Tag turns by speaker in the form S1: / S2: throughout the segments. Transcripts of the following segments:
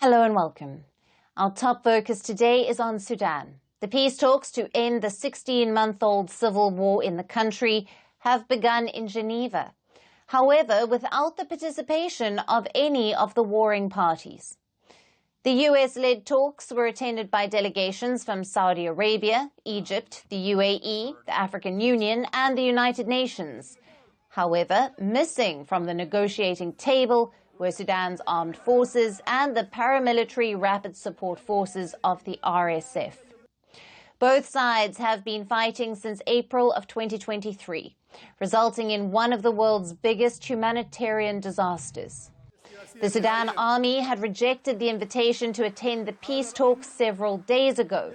S1: Hello and welcome. Our top focus today is on Sudan. The peace talks to end the 16-month-old civil war in the country have begun in Geneva. However, without the participation of any of the warring parties. The U.S.-led talks were attended by delegations from Saudi Arabia, Egypt, the UAE, the African Union, and the United Nations. However, missing from the negotiating table were Sudan's armed forces and the Paramilitary Rapid Support Forces of the RSF. Both sides have been fighting since April of 2023, resulting in one of the world's biggest humanitarian disasters. The Sudan army had rejected the invitation to attend the peace talks several days ago,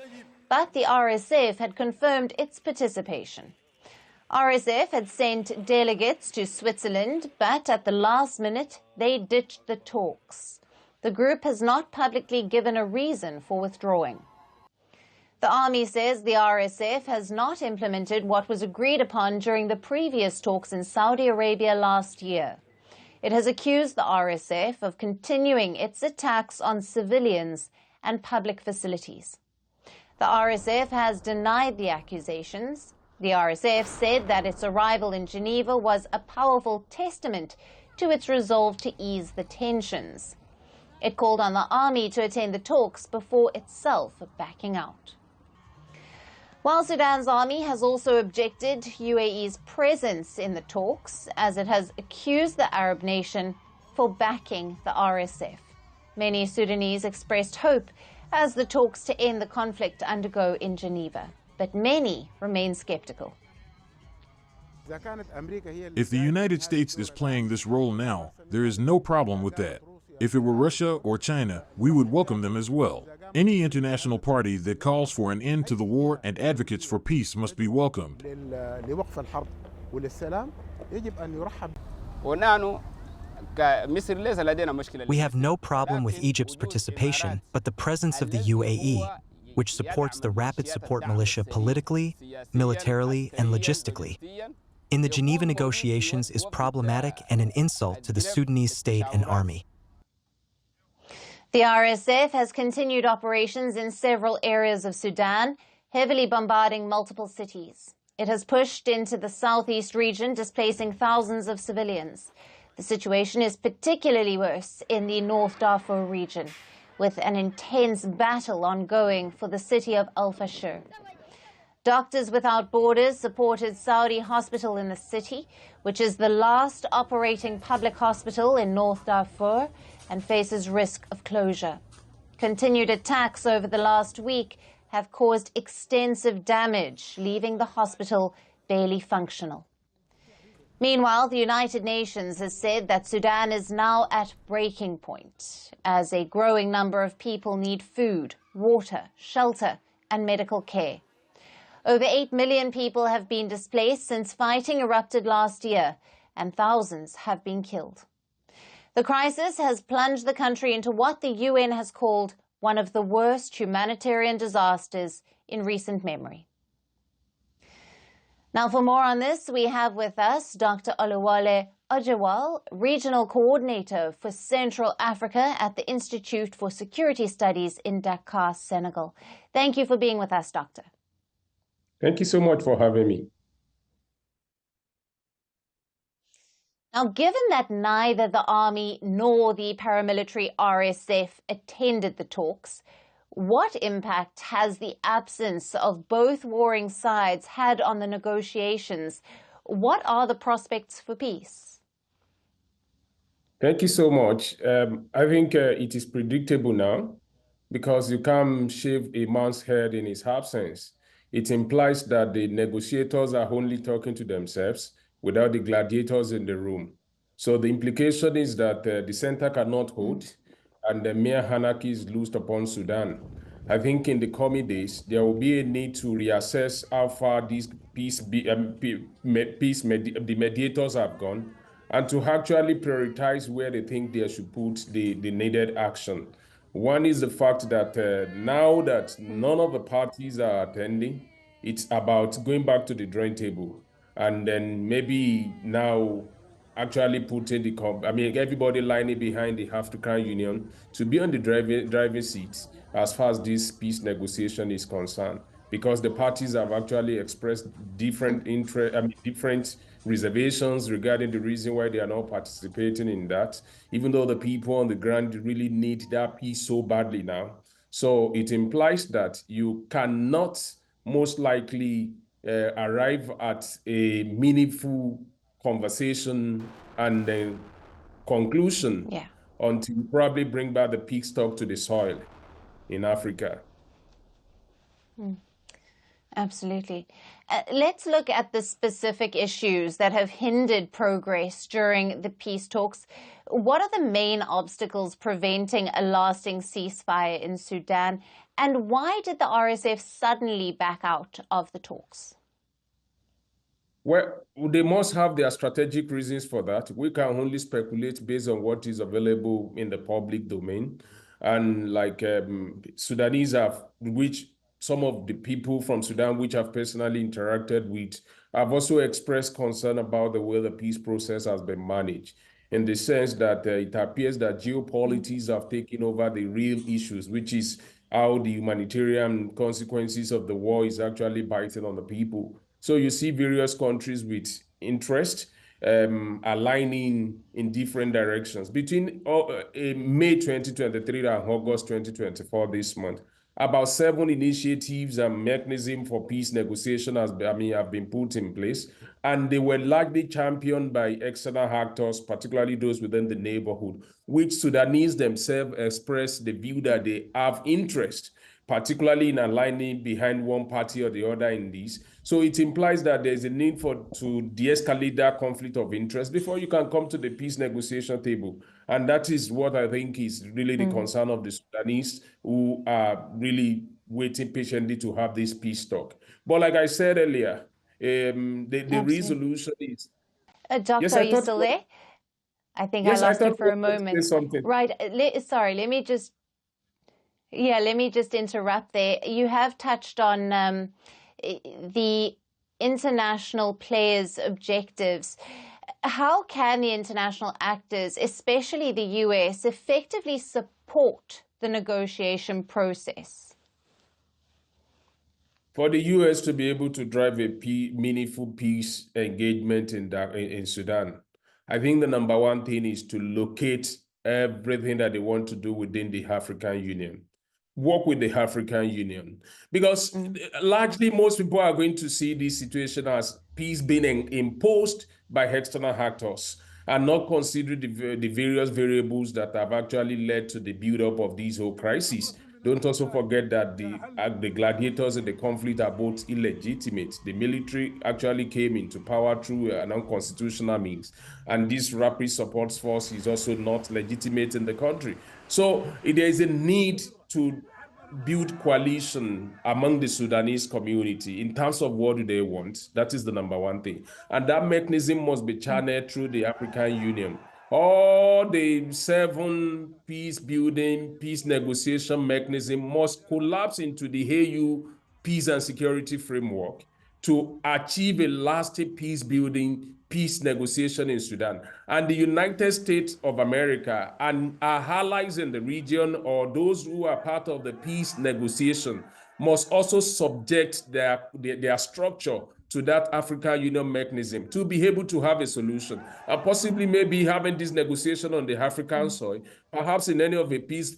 S1: but the RSF had confirmed its participation. RSF had sent delegates to Switzerland, but at the last minute, they ditched the talks. The group has not publicly given a reason for withdrawing. The army says the RSF has not implemented what was agreed upon during the previous talks in Saudi Arabia last year. It has accused the RSF of continuing its attacks on civilians and public facilities. The RSF has denied the accusations. The RSF said that its arrival in Geneva was a powerful testament to its resolve to ease the tensions. It called on the army to attend the talks before itself backing out. While Sudan's army has also objected UAE's presence in the talks, as it has accused the Arab nation for backing the RSF. Many Sudanese expressed hope as the talks to end the conflict undergo in Geneva, but many remain skeptical.
S2: If the United States is playing this role now, there is no problem with that. If it were Russia or China, we would welcome them as well. Any international party that calls for an end to the war and advocates for peace must be welcomed.
S3: We have no problem with Egypt's participation, but the presence of the UAE, which supports the Rapid Support Militia politically, militarily, and logistically, in the Geneva negotiations is problematic and an insult to the Sudanese state and army.
S1: The RSF has continued operations in several areas of Sudan, heavily bombarding multiple cities. It has pushed into the southeast region, displacing thousands of civilians. The situation is particularly worse in the North Darfur region, with an intense battle ongoing for the city of Al-Fashir. Doctors Without Borders supported Saudi Hospital in the city, which is the last operating public hospital in North Darfur and faces risk of closure. Continued attacks over the last week have caused extensive damage, leaving the hospital barely functional. Meanwhile, the United Nations has said that Sudan is now at breaking point, as a growing number of people need food, water, shelter, and medical care. Over 8 million people have been displaced since fighting erupted last year, and thousands have been killed. The crisis has plunged the country into what the UN has called one of the worst humanitarian disasters in recent memory. Now, for more on this, we have with us Dr. Oluwole Ojewal, Regional Coordinator for Central Africa at the Institute for Security Studies in Dakar, Senegal. Thank you for being with us, Doctor.
S4: Thank you so much for having me.
S1: Now, given that neither the army nor the paramilitary RSF attended the talks, what impact has the absence of both warring sides had on the negotiations? What are the prospects for peace?
S4: Thank you so much. I think it is predictable now because you can't shave a man's head in his absence. It implies that the negotiators are only talking to themselves without the gladiators in the room. So the implication is that the center cannot hold and the mere anarchy is loosed upon Sudan. I think in the coming days, there will be a need to reassess how far these the mediators have gone and to actually prioritize where they think they should put the needed action. One is the fact that now that none of the parties are attending, it's about going back to the drawing table and then maybe now actually putting everybody lining behind the African Union to be on the driving seats as far as this peace negotiation is concerned, because the parties have actually expressed different different reservations regarding the reason why they are not participating in that, even though the people on the ground really need that peace so badly now. So it implies that you cannot most likely arrive at a meaningful conversation and then conclusion until you probably bring back the peace talk to the soil in Africa.
S1: Absolutely. Let's look at the specific issues that have hindered progress during the peace talks. What are the main obstacles preventing a lasting ceasefire in Sudan? And why did the RSF suddenly back out of the talks?
S4: Well, they must have their strategic reasons for that. We can only speculate based on what is available in the public domain. And like Sudanese which some of the people from Sudan, which I've personally interacted with, have also expressed concern about the way the peace process has been managed, in the sense that it appears that geopolitics have taken over the real issues, which is how the humanitarian consequences of the war is actually biting on the people. So you see various countries with interest aligning in different directions. Between May 2023 and August 2024 this month, about 7 initiatives and mechanisms for peace negotiation have been put in place, and they were largely championed by external actors, particularly those within the neighborhood, which Sudanese themselves express the view that they have interest, particularly in aligning behind one party or the other in this. So it implies that there's a need to de-escalate that conflict of interest before you can come to the peace negotiation table. And that is what I think is really the concern of the Sudanese, who are really waiting patiently to have this peace talk. But like I said earlier, the resolution is...
S1: Doctor, yes, are you still there? I think I lost you for a moment. Right. Sorry, let me just interrupt there. You have touched on the international players' objectives. How can the international actors, especially the US, effectively support the negotiation process?
S4: For the US to be able to drive a meaningful peace engagement in Sudan, I think the number one thing is to locate everything that they want to do within the African Union. Work with the African Union, because largely most people are going to see this situation as peace being imposed by external actors and not consider the various variables that have actually led to the buildup of these whole crises. Don't also forget that the gladiators in the conflict are both illegitimate. The military actually came into power through an unconstitutional means, and this rapid support force is also not legitimate in the country. So there is a need to build coalition among the Sudanese community in terms of what do they want. That is the number one thing. And that mechanism must be channeled through the African Union. All the 7 peace-building, peace negotiation mechanism must collapse into the AU peace and security framework to achieve a lasting peace-building, peace negotiation in Sudan. And the United States of America and our allies in the region, or those who are part of the peace negotiation, must also subject their structure to that African Union mechanism to be able to have a solution, and possibly maybe having this negotiation on the African soil, perhaps in any of a peaceful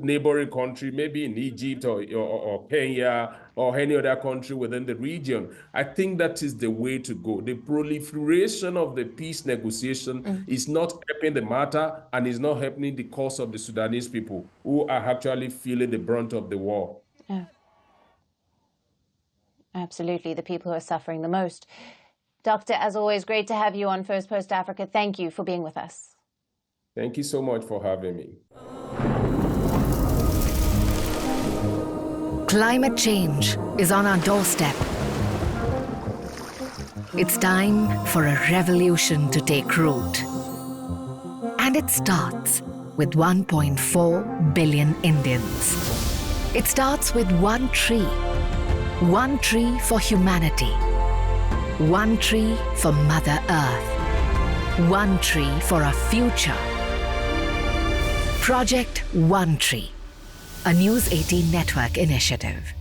S4: neighboring country, maybe in Egypt or Kenya or any other country within the region. I think that is the way to go. The proliferation of the peace negotiation is not helping the matter and is not helping the cause of the Sudanese people, who are actually feeling the brunt of the war.
S1: Yeah. Absolutely, the people who are suffering the most. Doctor, as always, great to have you on Firstpost Africa. Thank you for being with us.
S4: Thank you so much for having me.
S5: Climate change is on our doorstep. It's time for a revolution to take root. And it starts with 1.4 billion Indians. It starts with one tree for humanity. One tree for Mother Earth. One tree for a future. Project One Tree, a News 18 network initiative.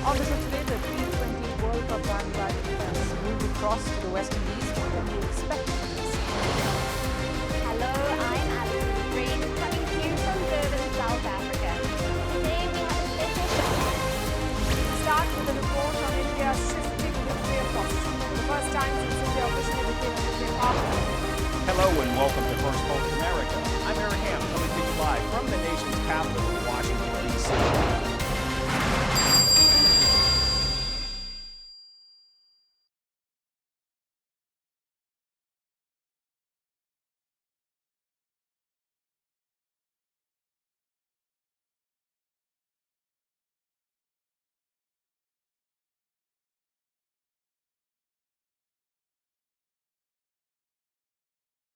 S6: On this today, the T20 World Cup bandwagon has moved across to the West Indies.